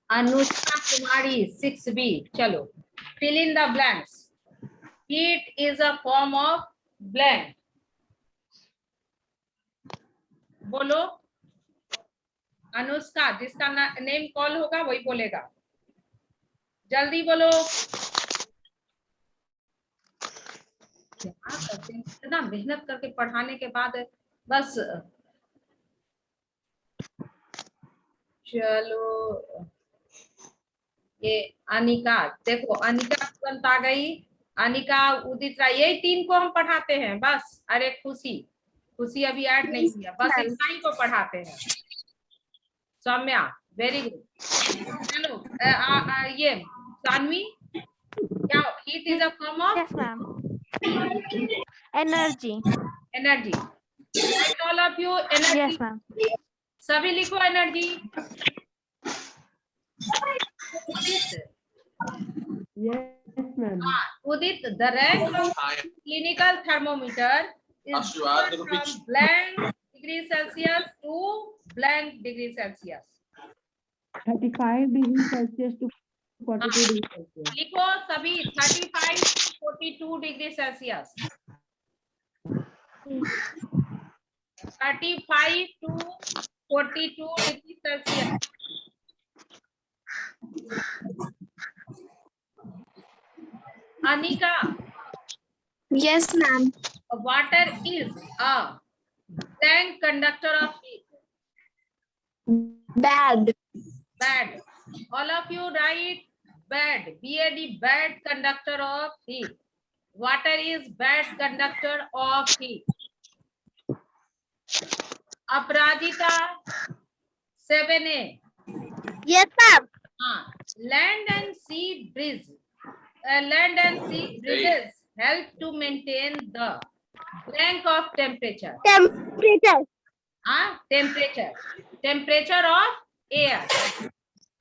अनुष्का कुमारी 6B। चलो, fill in the blanks. Heat is a form of blank. बोलो, अनुष्का, जिसका name call होगा वही बोलेगा, जल्दी बोलो। क्या करते हैं, इतना मेहनत करके पढ़ाने के बाद बस। चलो, ये अनिका, देखो अनिका तुरंत आ गई। अनिका, उदित राय, यही 3 को हम पढ़ाते हैं बस। अरे खुशी, खुशी अभी ऐड नहीं किया, बस इतना ही को पढ़ाते हैं। Saumya, very good. चलो, ये सानवी, क्या heat is a form of? Yes ma'am. Energy. Energy. Right all of you, energy. Yes ma'am. सभी लिखो energy. Yes, ma'am. Udit, the rank of clinical thermometer is different from blank degree Celsius to blank degree Celsius. 35 degrees Celsius to 42 degrees Celsius. लिखो सभी, 35 to 42 degree Celsius. 35 to 42 degree Celsius. Anika, Yes, ma'am. water is a blank conductor of heat. Bad. Bad. All of you write bad. B-A-D, bad conductor of heat. Water is bad conductor of heat. Aparajita, 7A. Yes, ma'am. Land and sea bridge. Land and sea bridges help to maintain the blank of temperature. Temperature. Temperature. Temperature of air.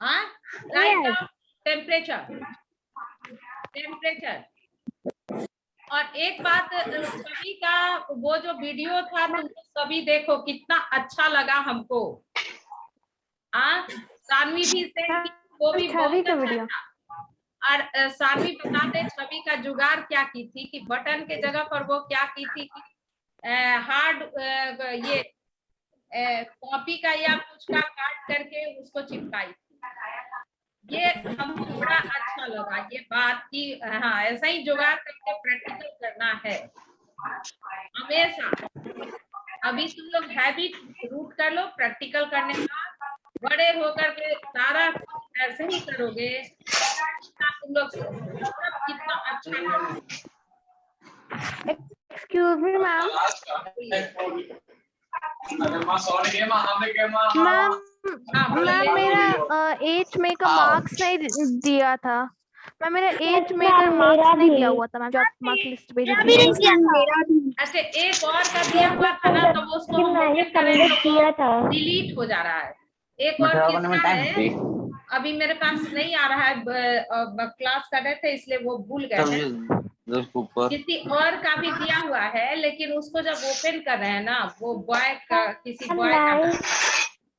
Write down temperature. Temperature. और एक बात, सभी का वो जो video था तुम सभी देखो, कितना अच्छा लगा हमको। सानवी भी सेंड, वो भी बहुत अच्छा था। और सानवी बताते छवि का जुगाड़ क्या की थी कि बटन के जगह पर वो क्या की थी कि हार्ड ये कॉपी का या कुछ का काट करके उसको चिपकाई थी। ये हमको बड़ा अच्छा लगा ये बात की। हाँ, ऐसा ही जुगाड़ करके प्रैक्टिकल करना है हमेशा। अभी तुम लोग हैबिट रूट कर लो प्रैक्टिकल करने का, बड़े होकर के सारा ऐसे ही करोगे, तुम लोग कितना अच्छा करोगे। Excuse me ma'am. मैम मेरा एज में का मार्क्स नहीं दिया था। मैं मेरा एज में का मार्क्स नहीं दिया हुआ था मैम, जो आप मार्क लिस्ट भेजी थी। अच्छा, एक और का दिया हुआ था ना, तो उसको हम डिलीट हो जा रहा है। एक और किसका है अभी मेरे पास नहीं आ रहा है, क्लास कर रहे थे इसलिए वो भूल गए हैं। किसी और का भी दिया हुआ है, लेकिन उसको जब ओपन कर रहे हैं ना, वो बॉय का, किसी बॉय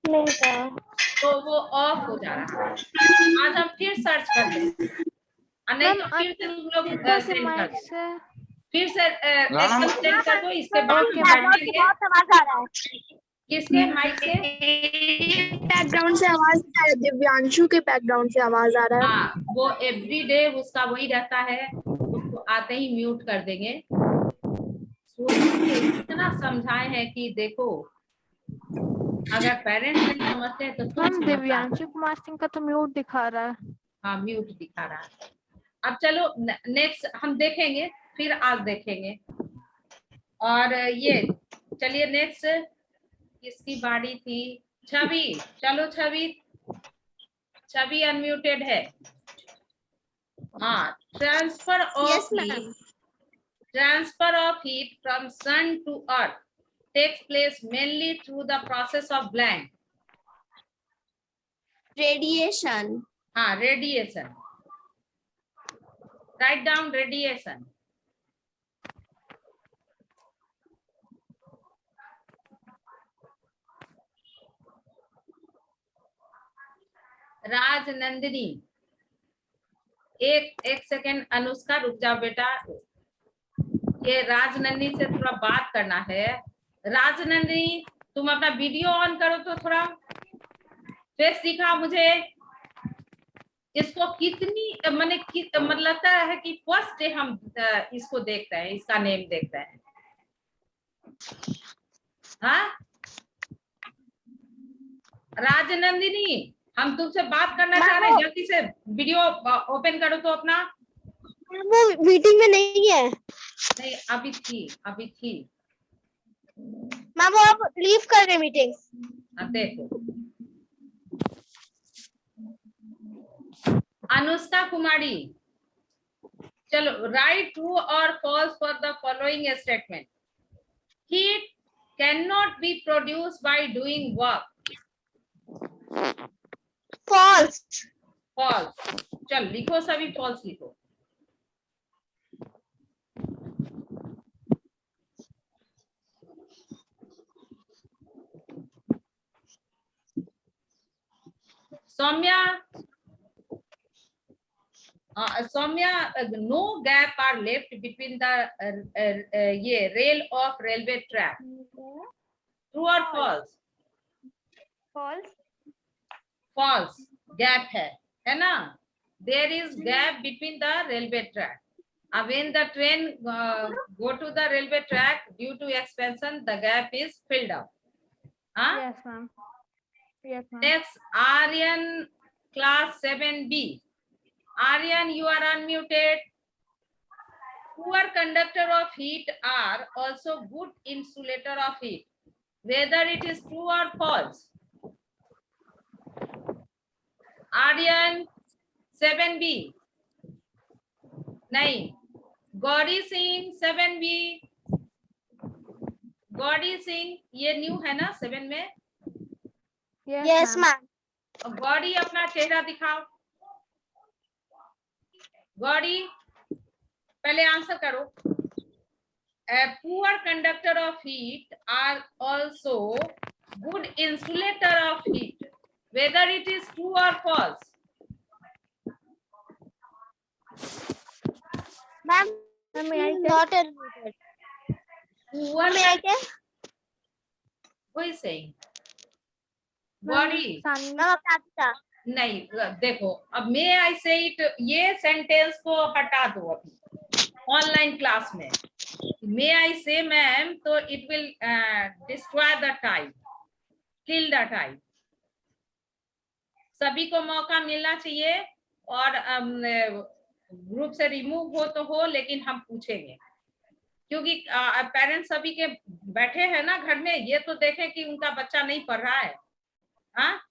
का, तो वो ऑफ हो जा रहा है। आज हम फिर सर्च कर लेंगे, नहीं तो फिर से तुम लोग सेंड कर दो, फिर से एकदम सेंड कर दो। इसके बाद किसके माइक से बैकग्राउंड से आवाज आ रहा है, दिव्यांशु के बैकग्राउंड से आवाज आ रहा है। हाँ, वो एवरीडे उसका वही रहता है, उसको आते ही म्यूट कर देंगे। इतना समझाए हैं कि देखो, अगर पेरेंट्स नहीं समझते हैं तो हम दिव्यांशु कुमार सिंह का तो म्यूट दिखा रहा है। हाँ, म्यूट दिखा रहा है। अब चलो नेक्स्ट हम देखेंगे, फिर आज देखेंगे। और ये चलिए नेक्स्ट किसकी बारी थी? छवि, चलो छवि, छवि अनम्यूटेड है। हाँ, transfer of heat from sun to earth takes place mainly through the process of blank. Radiation. Radiation. Write down radiation. Rajnandini, एक सेकेंड अनुष्का रुक जाओ बेटा, ये राजनंदिनी से थोड़ा बात करना है। राजनंदिनी तुम अपना वीडियो ऑन करो तो थोड़ा फेस दिखा मुझे। इसको कितनी मतलब लगता है कि फर्स्ट डे हम इसको देखते हैं, इसका नेम देखते हैं। हाँ राजनंदिनी, हम तुमसे बात करना चाह रहे हैं, जल्दी से वीडियो ओपन करो तो अपना। वो मीटिंग में नहीं है नहीं अभी थी। मैम, वो आप लीव कर रहे मीटिंग। देखो अनुष्का कुमारी, चलो राइट ट्रू और false for the following statement. Heat can not be produce by doing work. False. False. चल लिखो, सभी फॉल्स लिखो। Saumya, no gap are left between the ये rail of railway track. True और फॉल्स? फॉल्स। फॉल्स, गैप है ना? There is gap between the railway track. When the train go to the railway track, due to expansion, the gap is filled up. Yes ma'am. Yes ma'am. Next, Aryan, class 7B. Aryan, you are unmuted. Poor conductor of heat are also good insulator of heat. Whether it is true or false? Aryan, 7B. नहीं। Gauri Singh 7B। Gauri Singh, ये new है ना 7 में? Yes ma'am. Gauri अपना चेहरा दिखाओ। गौरी पहले answer करो। A poor conductor of heat are also good insulator of heat. Whether it is true or false? Ma'am, not admitted. Poor, May I tell? who is saying? Gaudy, नहीं देखो, अब मे आई से it, ये सेंटेंस को हटा दो अभी ऑनलाइन क्लास में। मे आई से मैम, तो it will destroy the time, kill the time. सभी को मौका मिलना चाहिए, और ग्रुप से रिमूव हो तो हो, लेकिन हम पूछेंगे, क्योंकि पेरेंट्स सभी के बैठे हैं ना घर में, ये तो देखें कि उनका बच्चा नहीं पढ़ रहा है। हाँ,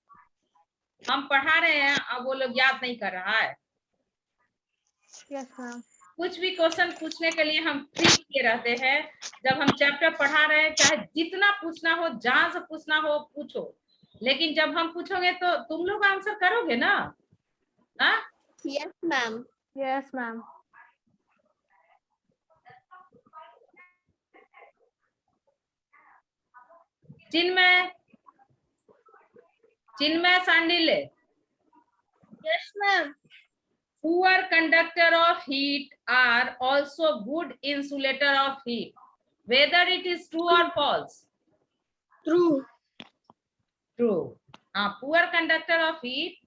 हम पढ़ा रहे हैं, अब वो लोग याद नहीं कर रहा है। Yes ma'am. कुछ भी क्वेश्चन पूछने के लिए हम फ्री किए रहते हैं। जब हम चैप्टर पढ़ा रहे हैं, चाहे जितना पूछना हो, जहां से पूछना हो पूछो, लेकिन जब हम पूछोगे तो तुम लोग आंसर करोगे ना? हाँ? Yes ma'am. Yes ma'am. Chinmay Sandilya. Yes ma'am. Poor conductor of heat are also good insulator of heat. Whether it is true or false? True. True. Poor conductor of heat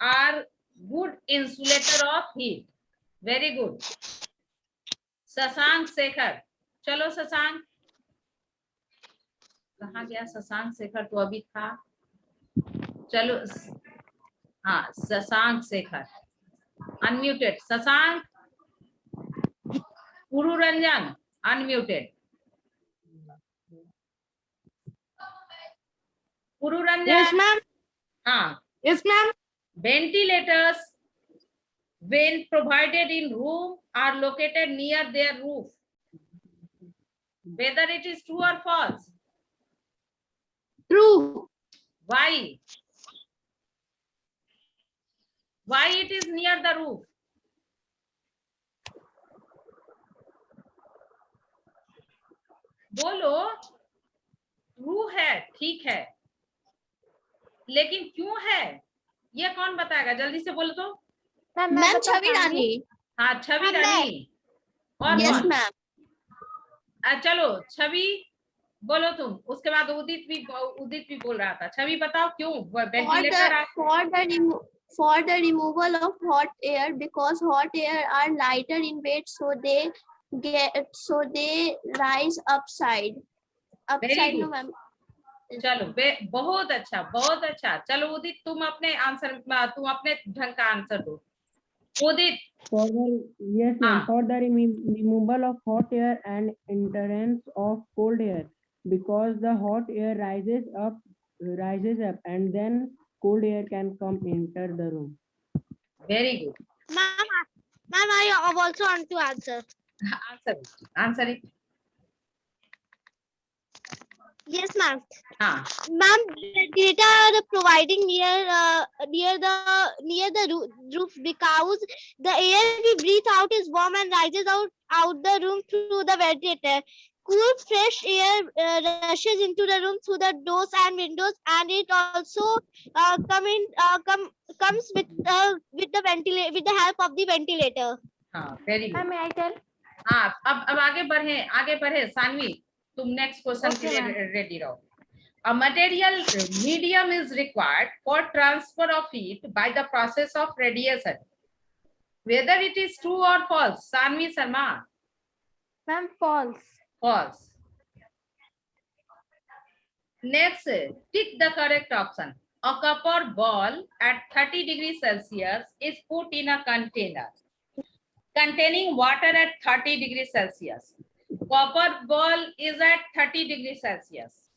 are good insulator of heat. Very good. Shashank Shekhar, चलो शशांक, कहाँ गया शशांक शेखर? तो अभी था, चलो। हाँ, Shashank Shekhar unmuted. Shashank. Puru Ranjan unmuted. Puru Ranjan. Yes ma'am. हाँ, yes ma'am. ventilators when provided in room are located near their roof. Whether it is true or false? True. Why? Why it is near the roof? बोलो। ट्रू है, ठीक है, लेकिन क्यों है? ये कौन बताएगा, जल्दी से बोलो तो। मैम छवि रानी। हाँ छवि रानी। और यस कौन? मैम। चलो छवि बोलो तुम, उसके बाद उदित भी बोल रहा था। छवि बताओ क्यों ventilator For the removal of hot air, because hot air are lighter in weight, so they rise upside. Very No good. ma'am. चलो बहुत अच्छा, बहुत अच्छा। चलो उदित तुम अपने ढंग का आंसर दो। उदित। Yes, ma'am. हाँ। For the removal of hot air and entrance of cold air, because the hot air rises up, and then cold air can come enter the room. Very good. Ma'am, I also want to answer. Answer it. Yes, ma'am. हाँ। Ma'am, ventilator are providing near the roof, because the air we breathe out is warm and rises out the room through the ventilator. Cool fresh air rushes into the room through the doors and windows, and it also comes with the help of the ventilator. हाँ very good. May I tell? हाँ अब आगे बढ़े। सानवी तुम next question के लिए ready रहो। A material medium is required for transfer of heat by the process of radiation. Whether it is true or false? Sanvi Sharma. Ma'am, false. False. Next, tick the correct option. A copper ball at 30 degrees Celsius is put in a container containing water at 30 degrees Celsius. Copper ball is at 30 degrees Celsius.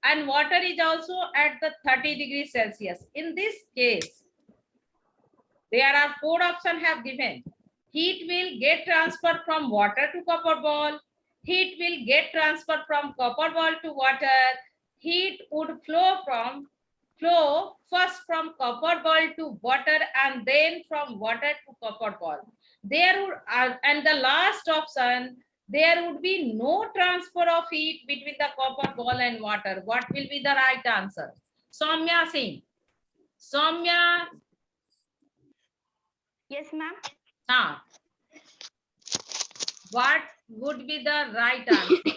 And water is also at the 30 degrees Celsius. In this case, there are 4 options have given. Heat will get transferred from water to copper ball. Heat will get transferred from copper ball to water. Heat would flow first from copper ball to water and then from water to copper ball. And the last option, there would be no transfer of heat between the copper ball and water. What will be the right answer? Soumya Singh. Soumya. Yes, ma'am. हाँ. What would be the right answer?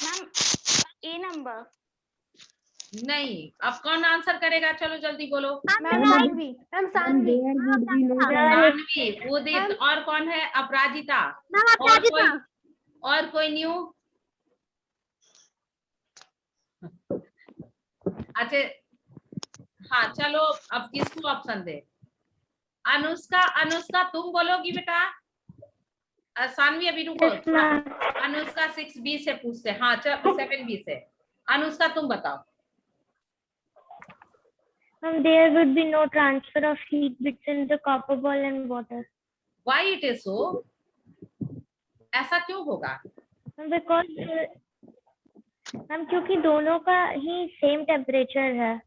Ma'am, A number. नहीं, अब कौन answer करेगा? चलो जल्दी बोलो। Sanvi. There would be no Saanvi, उदित, और कौन है? अपराजिता। और कोई न्यू? अच्छा हाँ चलो, अब किसको ऑप्शन दे? अनुष्का तुम बोलोगी बेटा? सानवी अभी रुको। अनुष्का 6B से पूछते। हाँ 7B से। अनुष्का तुम बताओ। There would be no transfer of heat between the copper ball and water. Why it is so? ऐसा क्यों होगा? Because क्योंकि दोनों का ही same temperature है.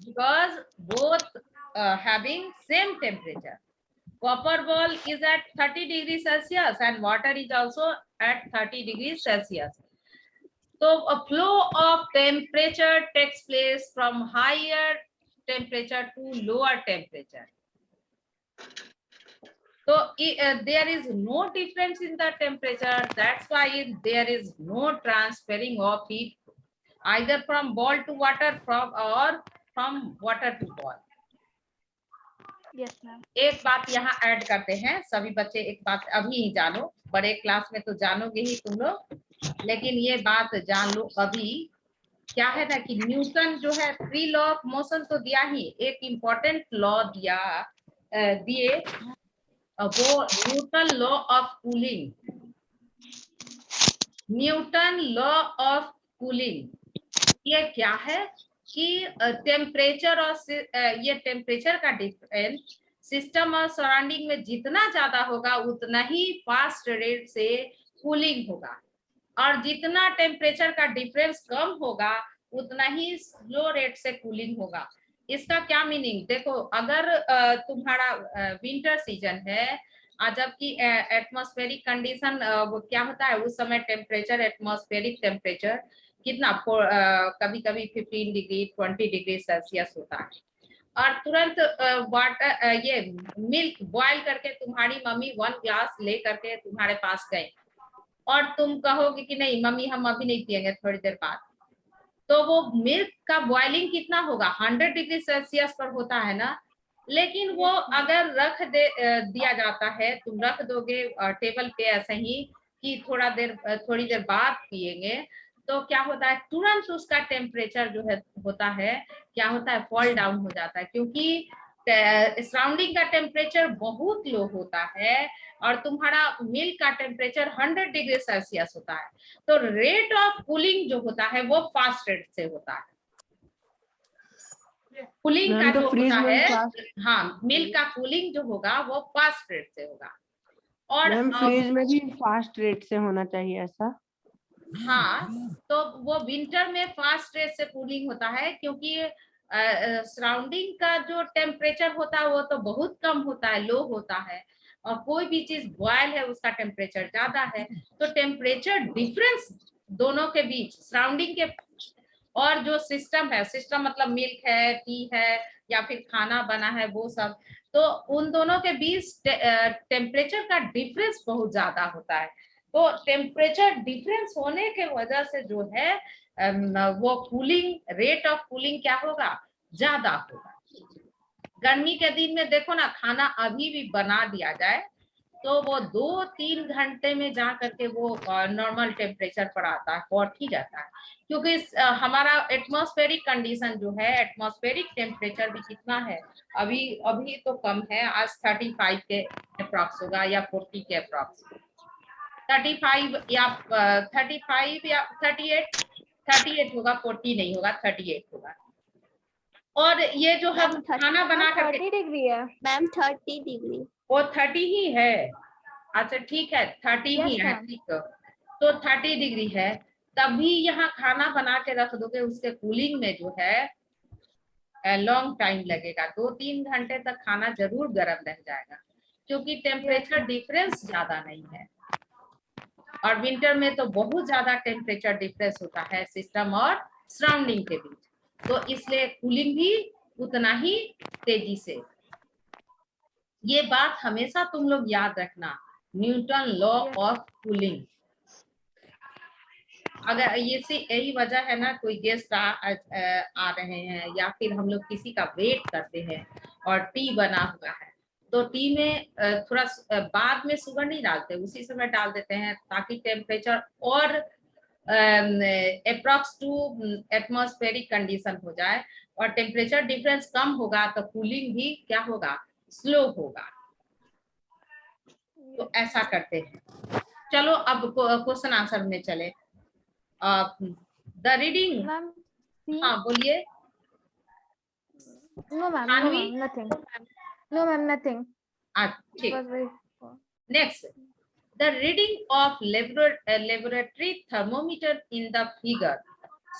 Because both having same temperature. Copper ball is at 30 degrees Celsius and water is also at 30 degrees Celsius. So a flow of temperature takes place from higher temperature to lower temperature. So there is no difference in the temperature. That's why there is no transferring of heat either from ball to water or from water to ball. Yes, ma'am. एक बात यहाँ add करते हैं सभी बच्चे, एक बात अभी ही जानो, बड़े क्लास में तो जानोगे ही तुम लोग, लेकिन ये बात जान लो अभी। क्या है ना कि न्यूटन जो है 3 लॉ ऑफ मोशन तो दिया ही, एक इम्पोर्टेंट लॉ दिए वो Newton law of cooling. Newton law of cooling ये क्या है कि टेम्परेचर और ये टेम्परेचर का डिफरेंस सिस्टम और सराउंडिंग में जितना ज्यादा होगा उतना ही फास्ट रेट से कूलिंग होगा, और जितना टेम्परेचर का डिफरेंस कम होगा उतना ही स्लो रेट से कूलिंग होगा। इसका क्या मीनिंग देखो, अगर तुम्हारा विंटर सीजन है जबकि एटमॉस्फेरिक कंडीशन क्या होता है उस समय टेम्परेचर, एटमॉस्फेरिक टेम्परेचर कितना कभी कभी 15 डिग्री 20 डिग्री सेल्सियस होता है। और तुरंत वाटर ये मिल्क बॉयल करके तुम्हारी मम्मी 1 ग्लास ले करके तुम्हारे पास गए और तुम कहोगे कि नहीं मम्मी हम अभी नहीं पिएंगे, थोड़ी देर बाद, तो वो मिल्क का बॉइलिंग कितना होगा, 100 डिग्री सेल्सियस पर होता है ना। लेकिन वो अगर दिया जाता है, तुम रख दोगे टेबल पे ऐसे ही कि थोड़ी देर बाद पिएंगे, तो क्या होता है तुरंत उसका टेम्परेचर जो है होता है क्या होता है, फॉल डाउन हो जाता है, क्योंकि सराउंडिंग का टेम्परेचर बहुत लो होता है और तुम्हारा मिल्क का टेम्परेचर 100 डिग्री सेल्सियस होता है। तो रेट ऑफ कूलिंग जो होता है वो फास्ट रेट से होता है। कूलिंग का जो होता है, हाँ, मिल्क का कूलिंग जो होगा वो फास्ट रेट से होगा। और फ्रीज में भी फास्ट रेट से होना चाहिए ऐसा? हाँ, तो वो विंटर में फास्ट रेट से कूलिंग होता है, क्योंकि सराउंडिंग का जो टेम्परेचर होता है वो तो बहुत कम होता है, लो होता है, और कोई भी चीज बॉयल है उसका टेम्परेचर ज्यादा है। तो टेम्परेचर डिफरेंस दोनों के बीच, सराउंडिंग के और जो सिस्टम है, सिस्टम मतलब मिल्क है, टी है या फिर खाना बना है वो सब, तो उन दोनों के बीच टेम्परेचर का डिफरेंस बहुत ज्यादा होता है। तो टेम्परेचर डिफरेंस होने के वजह से जो है वो कूलिंग, रेट ऑफ कूलिंग क्या होगा, ज्यादा होगा। गर्मी के दिन में देखो ना, खाना अभी भी बना दिया जाए तो वो 2-3 घंटे में जा करके वो नॉर्मल टेम्परेचर पर आता है, हॉट ही रहता है, क्योंकि हमारा एटमॉस्फेरिक कंडीशन जो है, एटमॉस्फेरिक टेम्परेचर भी कितना है, अभी तो कम है, आज 35 के अप्रॉक्स होगा या 40 के अप्रॉक्स, 35 या 35 या 38 होगा, 40 नहीं होगा, 38 होगा। और ये जो हम खाना बना करके 30 डिग्री है मैम, 30 डिग्री। वो 30 ही है, अच्छा ठीक है 30 ही है, ठीक तो 30 डिग्री है। तभी यहाँ खाना बना के रख दोगे, उसके कूलिंग में जो है लॉन्ग टाइम लगेगा, 2-3 घंटे तक खाना जरूर गर्म रह जाएगा, क्योंकि टेम्परेचर डिफरेंस ज्यादा नहीं है। और विंटर में तो बहुत ज्यादा टेम्परेचर डिफरेंस होता है सिस्टम और सराउंडिंग के बीच, तो इसलिए कूलिंग भी उतना ही तेजी से। ये बात हमेशा तुम लोग याद रखना, न्यूटन लॉ ऑफ कूलिंग। अगर यही वजह है ना, कोई गेस्ट आ रहे हैं या फिर हम लोग किसी का वेट करते हैं और टी बना हुआ है, तो टी में थोड़ा बाद में शुगर नहीं डालते, उसी समय डाल देते हैं, ताकि टेम्परेचर और अप्रॉक्स टू एटमॉस्फेरिक कंडीशन हो जाए, और टेम्परेचर डिफरेंस कम होगा तो कूलिंग भी क्या होगा, स्लो होगा। तो ऐसा करते हैं। चलो अब क्वेश्चन आंसर में चले। द रीडिंग, हाँ बोलिए। No ma'am, nothing. No ma'am, nothing. ठीक, next, the reading of laboratory thermometer in the figure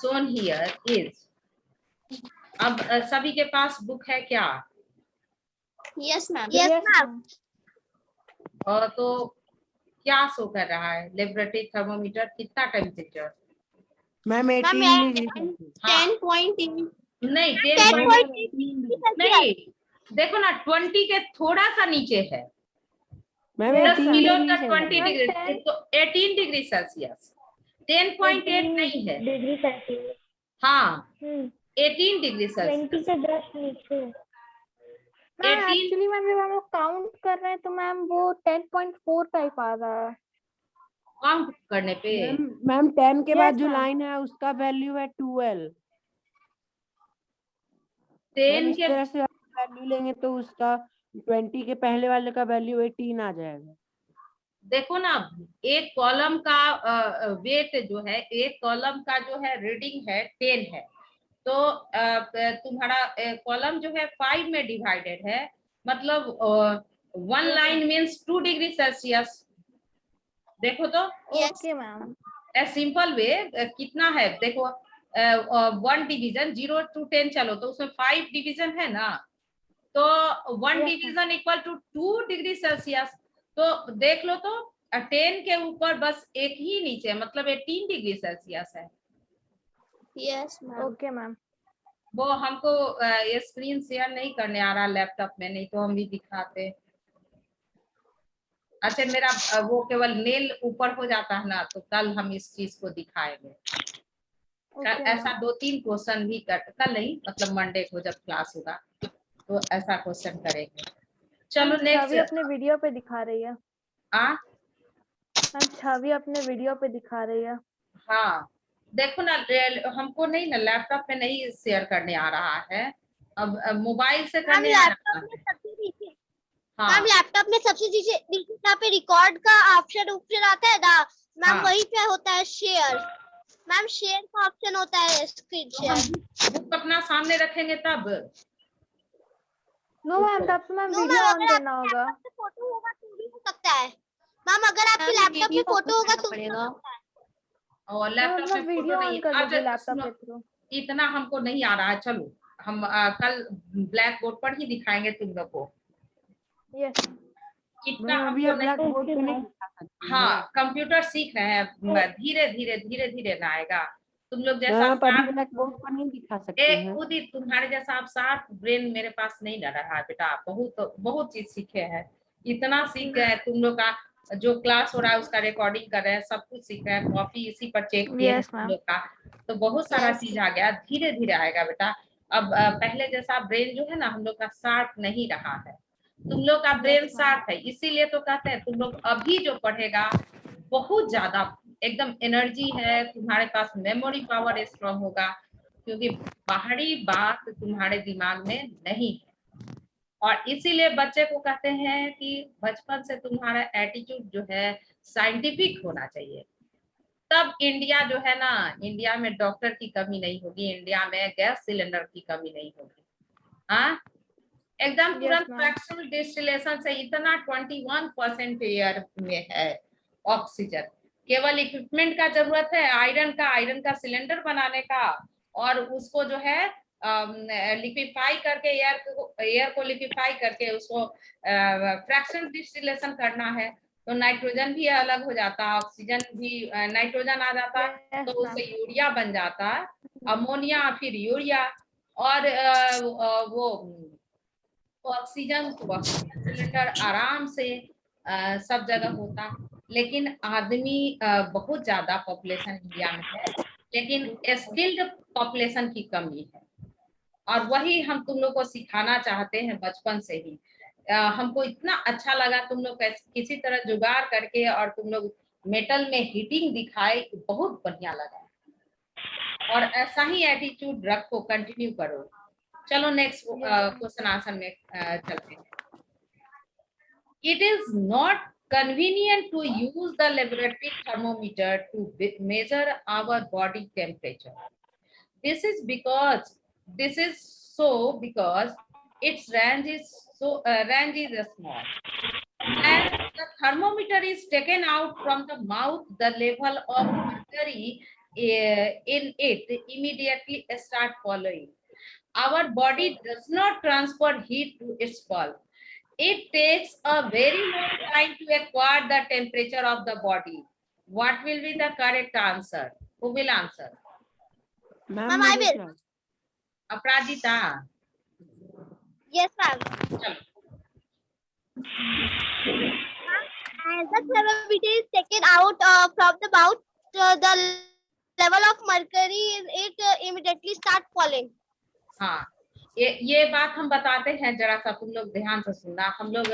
shown here is, अब सभी के पास बुक है क्या? Yes ma'am. Yes ma'am. और तो क्या शो कर रहा है लेबोरेटरी थर्मोमीटर, कितना टेम्परेचर? Ma'am 18 degree. 10.8। नहीं 10.8 नहीं, देखो ना 20 के थोड़ा सा नीचे है, मैम 10 किलो डिग्री तक 20 डिग्री, तो 18 डिग्री सेल्सियस, 10.8 नहीं है, डिग्री सेल्सियस। हाँ 18 डिग्री सेल्सियस। 20 से जस्ट नीचे। मैम एक्चुअली मैम जब हम लोग काउंट कर रहे हैं तो मैम वो 10.4 टाइप आ रहा है काउंट करने पे। मैम 10 के बाद जो ma'am. लाइन है उसका वैल्यू है 12। 10 इस के तरह से वैल्यू लेंगे तो उसका 20 के पहले वाले का वैल्यू 18 आ जाएगा। देखो ना, एक कॉलम का वेट जो है, एक कॉलम का जो है रीडिंग है 10 है, तो तुम्हारा कॉलम जो है 5 में डिवाइडेड है, मतलब 1 लाइन मीन्स 2 डिग्री सेल्सियस। देखो तो ओके मैम। सिंपल वे कितना है, देखो 1 डिवीजन 0 to 10, चलो तो उसमें 5 डिवीजन है ना, तो 1 division equal to 2 degree Celsius. तो देख लो तो 10 के ऊपर बस एक ही नीचे, मतलब 18 डिग्री सेल्सियस है। Yes, ma'am. Okay ma'am. वो हमको ये स्क्रीन शेयर नहीं करने आ रहा लैपटॉप में, नहीं तो हम भी दिखाते। अच्छा मेरा वो केवल मेल ऊपर हो जाता है ना, तो कल हम इस चीज को दिखाएंगे। कल ऐसा 2-3 क्वेश्चन भी कल नहीं, मतलब मंडे को जब क्लास होगा तो ऐसा क्वेश्चन करेंगे। चलो छवि नेक्स्ट। अपने वीडियो पे दिखा रही है। मैम छवि अपने वीडियो पे दिखा रही है। हाँ देखो ना, हमको नहीं ना लैपटॉप पे नहीं शेयर करने आ रहा है, अब मोबाइल से करने आ रहा है। हाँ मैम लैपटॉप में सबसे नीचे यहाँ पे रिकॉर्ड का ऑप्शन आता है ना मैम, हाँ। वहीं पे होता है शेयर। मैम शेयर का ऑप्शन होता है स्क्रीन तो हम शेयर। बुक अपना सामने रखेंगे तब। नो मैम, तब तो मैम वीडियो ऑन करना होगा। फोटो होगा तो भी हो सकता है मैम, अगर आपके लैपटॉप में फोटो होगा तो पड़ेगा। और लैपटॉप में फोटो वीडियो नहीं ऑन कर लीजिए है। लैपटॉप अब के थ्रू। इतना हमको नहीं आ रहा है, चलो हम कल ब्लैक बोर्ड पर ही दिखाएंगे तुम लोग को। यस इतना अभी हमको आप ब्लैक नहीं। बोर्ड पे नहीं दिखा सकते। हाँ कंप्यूटर सीख रहे हैं, धीरे धीरे ना आएगा। तुम लोग जैसा आप अभी ब्लैक बोर्ड पर नहीं दिखा सकते हैं। खुद ही तुम्हारे जैसा आप शार्प ब्रेन मेरे पास नहीं लग रहा है बेटा, बहुत बहुत चीज सीखे हैं, इतना सीख गए तुम लोग का। जो क्लास हो रहा है उसका रिकॉर्डिंग कर रहे हैं, सब कुछ सीख रहे हैं, कॉपी इसी पर चेक किए हैं Yes, तुम ma'am. लोग का, तो बहुत सारा चीज आ गया, धीरे धीरे आएगा बेटा। अब पहले जैसा ब्रेन जो है ना हम लोग का शार्प नहीं रहा है, तुम लोग का ब्रेन शार्प है, इसीलिए तो कहते हैं तुम लोग अभी जो पढ़ेगा बहुत ज्यादा एकदम एनर्जी है तुम्हारे पास, मेमोरी पावर स्ट्रांग होगा, क्योंकि बाहरी बात तुम्हारे दिमाग में नहीं है। और इसीलिए बच्चे को कहते हैं कि बचपन से तुम्हारा एटीट्यूड जो है साइंटिफिक होना चाहिए, तब इंडिया जो है ना, इंडिया में डॉक्टर की कमी नहीं होगी, इंडिया में गैस सिलेंडर की कमी नहीं होगी। हाँ एकदम तुरंत फ्रैक्शनल डिस्टिलेशन से इतना 21% एयर में है ऑक्सीजन, केवल इक्विपमेंट का जरूरत है आयरन का सिलेंडर बनाने का, और उसको जो है लिक्विफाई करके एयर को लिक्विफाई करके उसको फ्रैक्शनल डिस्टिलेशन करना है, तो नाइट्रोजन भी अलग हो जाता है, ऑक्सीजन भी नाइट्रोजन आ जाता तो उससे यूरिया बन जाता, अमोनिया फिर यूरिया, और वो ऑक्सीजन सिलेंडर आराम से सब जगह होता। लेकिन आदमी बहुत ज्यादा पॉपुलेशन इंडिया में है, लेकिन स्किल्ड पॉपुलेशन की कमी है, और वही हम तुम लोग को सिखाना चाहते हैं बचपन से ही। हमको इतना अच्छा लगा तुम लोग किसी तरह जुगाड़ करके और तुम लोग मेटल में हीटिंग दिखाए, बहुत बढ़िया लगा, और ऐसा ही एटीट्यूड रखो, कंटिन्यू करो। चलो नेक्स्ट क्वेश्चन आंसर में चलते हैं। It is not convenient to use the laboratory thermometer to measure our body temperature. This is so because its range is small. As the thermometer is taken out from the mouth, the level of mercury in it immediately start falling. Our body does not transfer heat to its pulse. It takes a very long time to acquire the temperature of the body. What will be the correct answer? Who will answer? Ma'am, I will. Aparajita. Yes, ma'am. As the thermometer is taken out from the mouth, the level of mercury in it immediately start falling. हाँ ये बात हम बताते हैं, जरा सा तुम लोग ध्यान से सुनना। हम लोग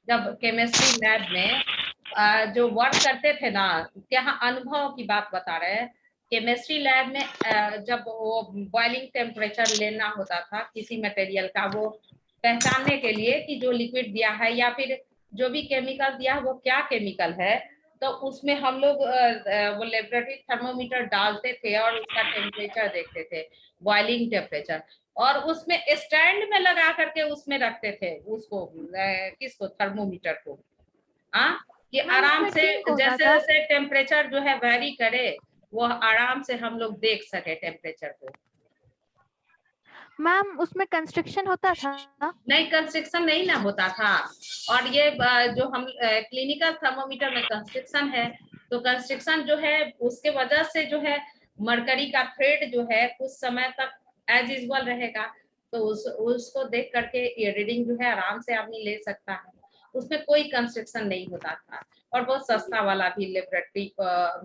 जब केमिस्ट्री लैब में जो वर्क करते थे ना, यहाँ अनुभव की बात बता रहे हैं। केमिस्ट्री लैब में जब वो बॉइलिंग टेम्परेचर लेना होता था किसी मटेरियल का, वो पहचानने के लिए कि जो लिक्विड दिया है या फिर जो भी केमिकल दिया है वो क्या केमिकल है, तो उसमें हम लोग वो लेबोरेटरी थर्मोमीटर डालते थे और उसका टेम्परेचर देखते थे, बॉइलिंग टेम्परेचर, और उसमें स्टैंड में लगा करके उसमें रखते थे उसको, किसको, थर्मोमीटर को, कि आराम से जैसे जैसे टेम्परेचर जो है वेरी करे, वो आराम से हम लोग देख सके टेम्परेचर को। मैम उसमें कंस्ट्रक्शन होता था? नहीं, कंस्ट्रक्शन नहीं ना होता था, और ये जो हम क्लिनिकल थर्मोमीटर में कंस्ट्रक्शन है, तो कंस्ट्रक्शन जो है उसके वजह से जो है मरकरी का थ्रेड जो है कुछ समय तक एज यूजुअल रहेगा, तो उसको देख करके ये रीडिंग जो है आराम से आदमी ले सकता है, उसमें कोई कंस्ट्रक्शन नहीं होता था, और बहुत सस्ता वाला भी लेबोरेटरी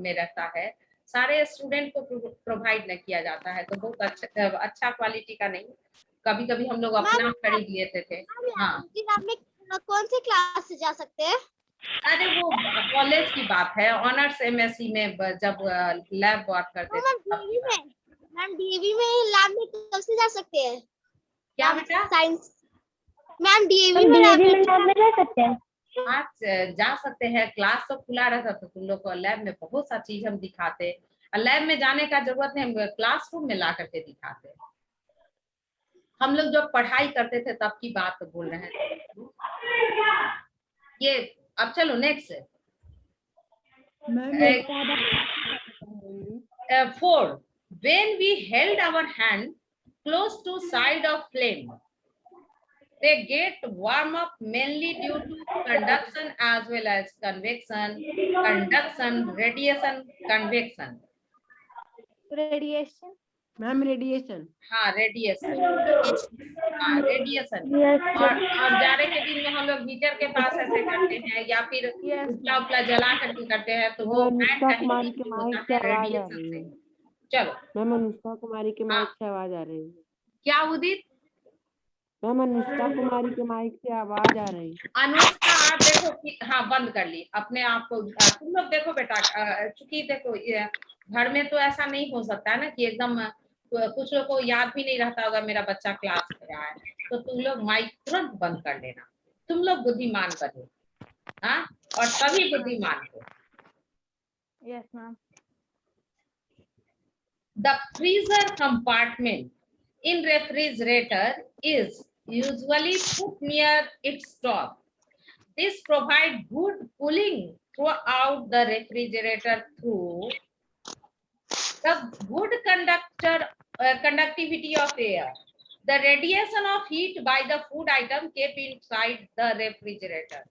में रहता है, सारे स्टूडेंट को प्रोवाइड न किया जाता है, तो बहुत अच्छा क्वालिटी का नहीं, कभी कभी हम लोग अपना खरीद लेते थे। हाँ, कौन सी क्लास से जा सकते हैं? अरे वो कॉलेज की बात है, ऑनर्स एमएससी में जब लैब वर्क करते थे तब की बात। मैम डीएवी में लैब में कब से जा सकते हैं? क्या बेटा? साइंस मैम डीएवी में लैब में जा सकते हैं? आज जा सकते हैं, क्लास तो खुला रहता था, तुम लोग को लैब में बहुत सा चीज हम दिखाते, लैब में जाने का जरूरत नहीं, हम क्लासरूम में ला करके दिखाते, हम लोग जब पढ़ाई करते थे तब की बात बोल रहे हैं ये। अब चलो next. 4. When we held our hand close to side of flame, they get warm up mainly due to conduction as well as convection, radiation, convection. Radiation. Ma'am radiation. हाँ रेडिएशन, हाँ रेडिएशन। और जाड़े के दिन में हम लोग हीटर के पास ऐसे करते हैं या फिर उपला उपला जला करके करते हैं, तो वो अनुष्का कुमारी के माइक से आवाज आ रेडिएशन रही से। है। चलो मैम अनुष्का कुमारी के माइक से आवाज आ रही है। क्या उदित? मैम अनुष्का कुमारी के माइक से आवाज आ रही है। अनुष्का आप देखो कि हाँ बंद कर ली अपने आप को, तुम लोग देखो बेटा, चूंकि देखो घर में तो ऐसा नहीं हो सकता है ना कि एकदम, कुछ लोग को याद भी नहीं रहता होगा मेरा बच्चा क्लास में रहा है, तो तुम लोग माइक तुरंत बंद कर लेना, तुम लोग बुद्धिमान बनो, हाँ, और सभी बुद्धिमान हो। Yes ma'am. The freezer compartment in refrigerator is usually put near its top. This provides good cooling throughout the refrigerator through the good conductivity of air. The radiation of heat by the food item kept inside the refrigerator.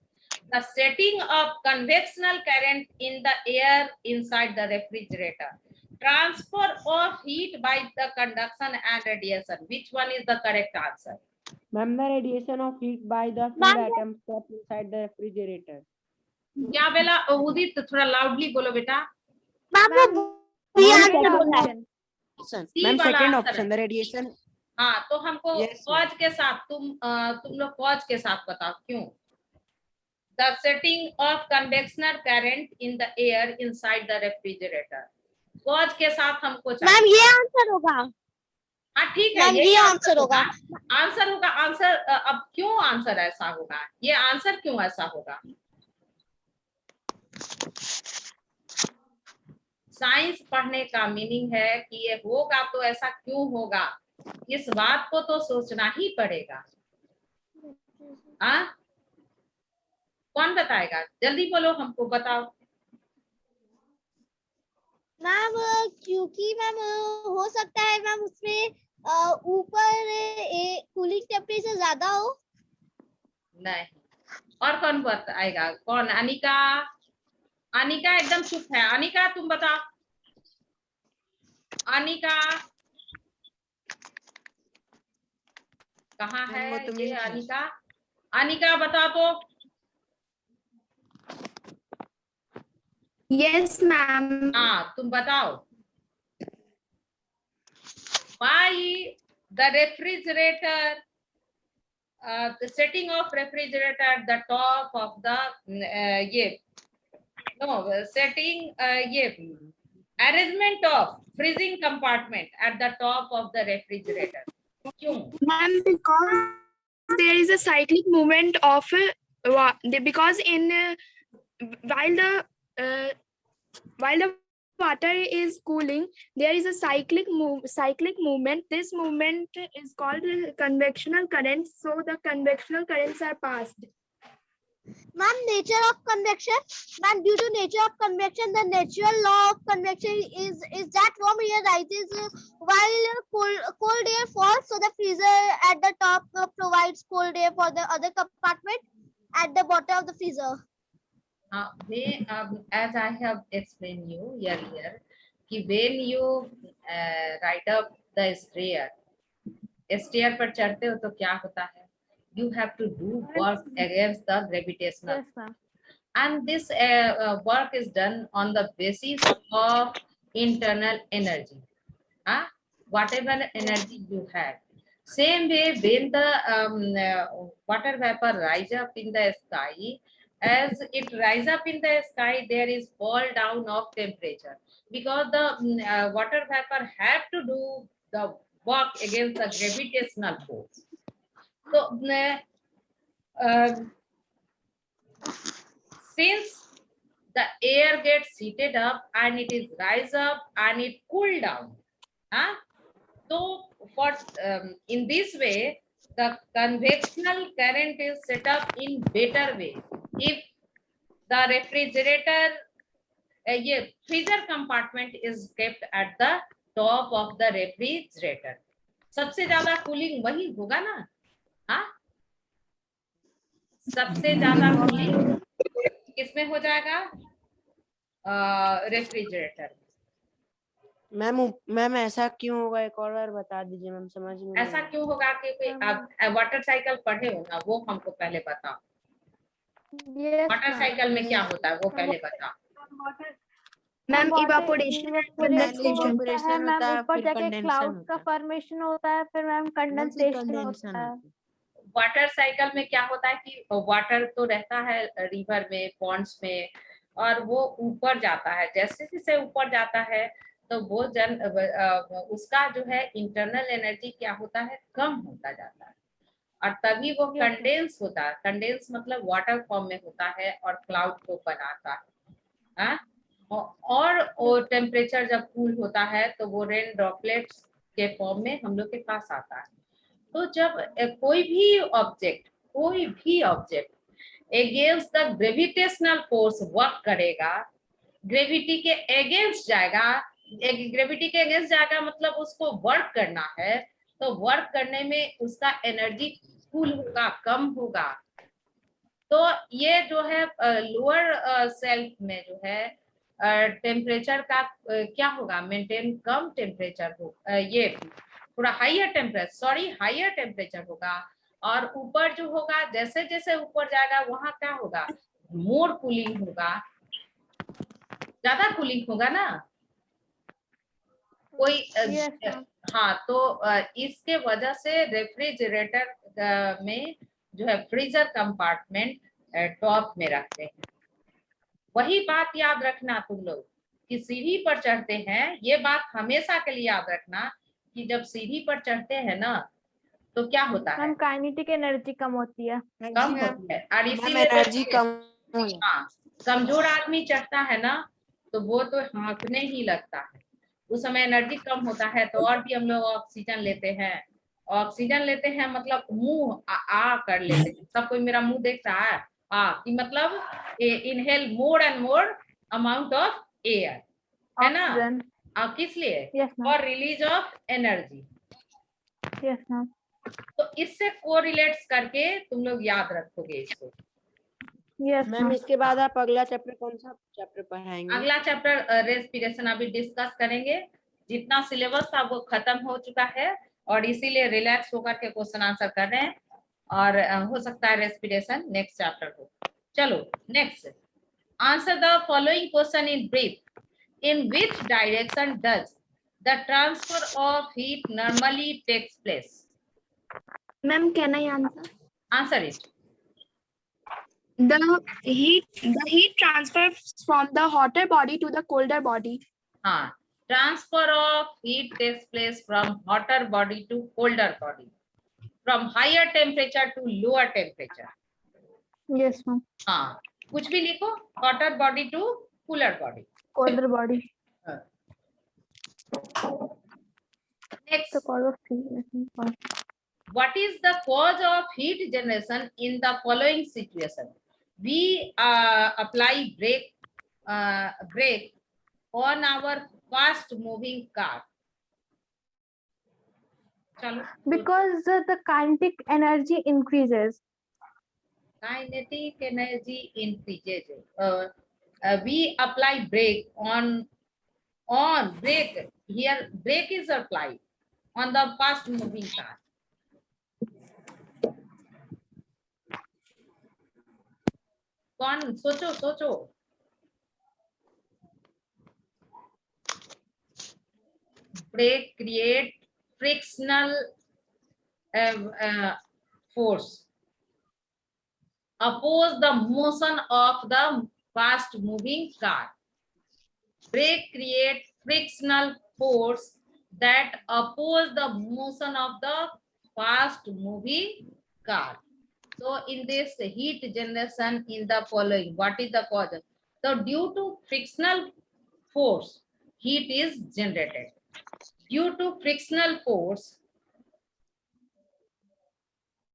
The setting of convectional current in the air inside the refrigerator. Transfer of heat by the conduction and radiation. Which one is the correct answer? Ma'am, the radiation of heat by the food items kept inside the refrigerator. क्या बेला उदित थोड़ा loudly बोलो बेटा। Ma'am second option the radiation. हाँ तो हमको cause के साथ तुम लोग कॉज के साथ बताओ क्यों। The setting of convectional current in the air inside the refrigerator. Cause के साथ हमको चाहिए। मैम ये आंसर होगा। हाँ ठीक है, ये आंसर होगा। आंसर होगा। आंसर अब क्यों आंसर ऐसा होगा, ये आंसर क्यों ऐसा होगा। साइंस पढ़ने का मीनिंग है कि ये होगा तो ऐसा क्यों होगा, इस बात को तो सोचना ही पड़ेगा। हाँ कौन बताएगा, जल्दी बोलो हमको बताओ। मैम क्योंकि मैम हो सकता है मैम उसमें ऊपर कूलिंग टेम्परेचर ज्यादा हो। नहीं, और कौन बताएगा, कौन। अनिका, अनिका एकदम चुप है। अनिका तुम बताओ। अनिका कहाँ है ये अनिका। अनिका बता तो। Yes ma'am. हाँ तुम बताओ। Why the refrigerator, the setting of refrigerator at the top of the setting arrangement of freezing compartment at the top of the refrigerator. क्यों? Ma'am, because there is a cyclic movement of because in while the water is cooling, there is a cyclic movement. This movement is called convectional current. So the convectional currents are passed. Ma'am, nature of convection. Ma'am, due to nature of convection, the natural law of convection is that warm air rises while cold air falls. So the freezer at the top provides cold air for the other compartment at the bottom of the freezer. As I have explained you earlier, कि when you ride up the stair पर चढ़ते हो तो क्या होता है, you have to do work against the gravitational, Yes, ma'am. and this work is done on the basis of internal energy, whatever energy you have. Same way, when the water vapor rise up in the sky, as it rise up in the sky, there is fall down of temperature, because the water vapor have to do the work against the gravitational force. So since the air gets heated up and it is rise up and it cool down, so for in this way the convectional current is set up in better way. If the refrigerator freezer compartment is kept at the top of the refrigerator, सबसे ज्यादा cooling वही होगा ना, सबसे ज्यादा cooling किसमें हो जाएगा, रेफ्रिजरेटर। मैम ऐसा क्यों होगा, एक और बार बता दीजिए मैम, समझ में नहीं ऐसा आया। क्यों होगा कि आप वाटर साइकिल पढ़े हो ना, वो हमको पहले बताओ। Yes, water ma'am. साइकिल में क्या होता है वो पहले बताओ। मैम Water इवापोरेशन evaporation होता होता है है, मैम, ऊपर फिर जाके condension क्लाउड होता का है। फॉर्मेशन होता है, फिर मैम कंडेंसेशन होता है। वाटर साइकिल में क्या होता है कि वाटर तो रहता है रिवर में, पॉन्ड्स में, और वो ऊपर जाता है, जैसे जैसे ऊपर जाता है तो वो उसका जो है इंटरनल एनर्जी क्या होता है, कम होता जाता है, और तभी वो कंडेंस होता है। कंडेंस मतलब वाटर फॉर्म में होता है और क्लाउड को बनाता है, और टेम्परेचर जब कूल होता है तो वो रेन ड्रॉपलेट्स के फॉर्म में हम लोग के पास आता है। तो जब कोई भी object against the gravitational force work करेगा, ग्रेविटी के अगेंस्ट जाएगा, मतलब उसको वर्क करना है, तो वर्क करने में उसका एनर्जी कूल होगा, कम होगा। तो ये जो है लोअर सेल्फ में जो है टेम्परेचर का क्या होगा, मेंटेन कम टेम्परेचर हो, ये थोड़ा हायर टेम्परेचर होगा, और ऊपर जो होगा जैसे जैसे ऊपर जाएगा वहां क्या होगा, मोर कूलिंग होगा, ज्यादा कूलिंग होगा ना कोई। हाँ, तो इसके वजह से रेफ्रिजरेटर में जो है फ्रीजर कंपार्टमेंट टॉप में रखते हैं। वही बात याद रखना तुम लोग कि सीढ़ी पर चढ़ते हैं, ये बात हमेशा के लिए याद रखना कि जब सीढ़ी पर चढ़ते हैं ना तो क्या होता है, काइनेटिक एनर्जी कम होती है। कम होती है, और इसीलिए कमजोर आदमी चढ़ता है ना तो वो तो हाँकने ही लगता है, उस समय एनर्जी कम होता है। तो और भी हम लोग ऑक्सीजन लेते हैं, मतलब मुंह आ कर लेते हैं। सब कोई मेरा मुंह देख रहा है, कि मतलब inhale more and more amount of air, है ना, किस लिए, for release of energy. Yes ma'am. तो इससे कोरिलेट्स करके तुम लोग याद रखोगे इसको। यस मैम इसके बाद आप अगला चैप्टर कौन सा चैप्टर पढ़ाएंगे? अगला चैप्टर रेस्पिरेशन अभी डिस्कस करेंगे। जितना सिलेबस था वो खत्म हो चुका है, और इसीलिए रिलैक्स होकर के क्वेश्चन आंसर कर रहे हैं, और हो सकता है रेस्पिरेशन नेक्स्ट चैप्टर हो। चलो next, answer the following question in brief. In which direction does the transfer of heat normally takes place? Ma'am can I answer it. The heat transfers from the hotter body to the colder body. हाँ, transfer of heat takes place from hotter body to colder body, from higher temperature to lower temperature. Yes ma'am. हाँ, कुछ भी लिखो, hotter body to cooler body. Colder body. Next, what is the cause of heat generation in the following situation? We apply brake on our fast moving car. Because the kinetic energy increases. Kinetic energy increases. We apply brake on on brake. Here brake is applied on the fast moving car. कौन सोचो सोचो. Brake create frictional force. Oppose the motion of the fast moving car. Brake create frictional force that oppose the motion of the fast moving car. So in this heat generation in the following, what is the cause? So due to frictional force, heat is generated. Due to frictional force,